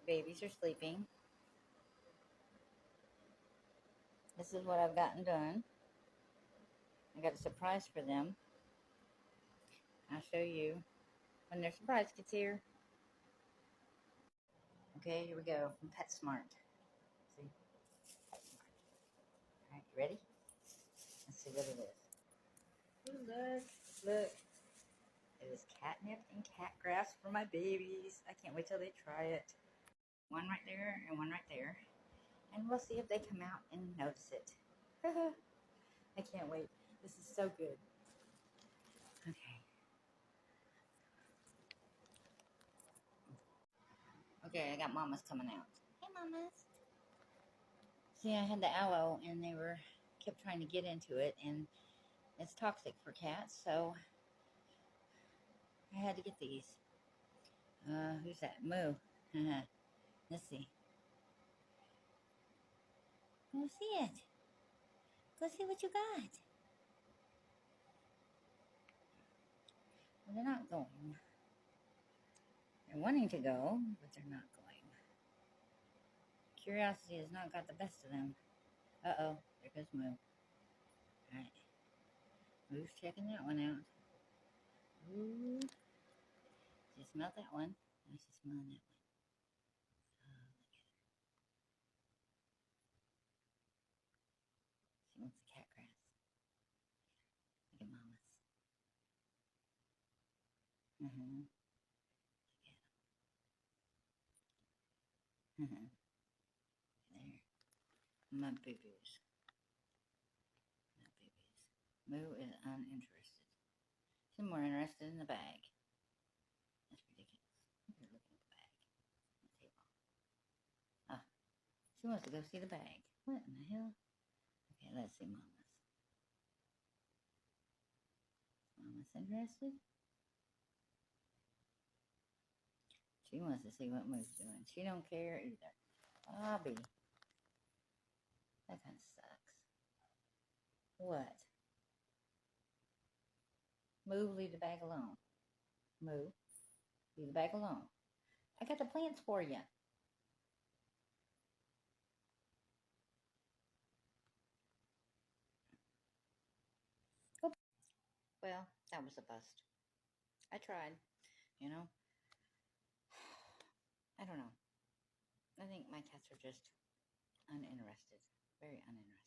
babies are sleeping. This is what I've gotten done. I got a surprise for them. I'll show you when their surprise gets here. Okay, here we go from PetSmart. See? PetSmart. Alright, you ready? Let's see what it is. Ooh, look. It is catnip and cat grass for my babies. I can't wait till they try it. One right there and one right there. And we'll see if they come out and notice it. I can't wait. This is so good. Okay. Okay, I got mamas coming out. Hey, mamas. See, I had the aloe, and they kept trying to get into it, and it's toxic for cats, so I had to get these. Who's that? Moo. Let's see. Go see it. Go see what you got. Well, they're not going. They're wanting to go, but they're not going. Curiosity has not got the best of them. Uh-oh, there goes Moo. Alright. Moo's checking that one out. Ooh. She smelled that one. Now she's smelling that one. Oh, look at her. She wants the cat grass. Look at Mama's. Look at them. There. My boo-boos. My boo-boos. Moo is uninterested. She's more interested in the bag. That's ridiculous. You're looking at the bag. Ah, she wants to go see the bag. What in the hell? Okay, let's see Mama's. Mama's interested? She wants to see what Moo's doing. She don't care either. Bobby. That kind of sucks. What? Moo, leave the bag alone. Moo, leave the bag alone. I got the plants for you. Oh. Well, that was a bust. I tried, you know. I don't know. I think my cats are just uninterested. Very uninterested.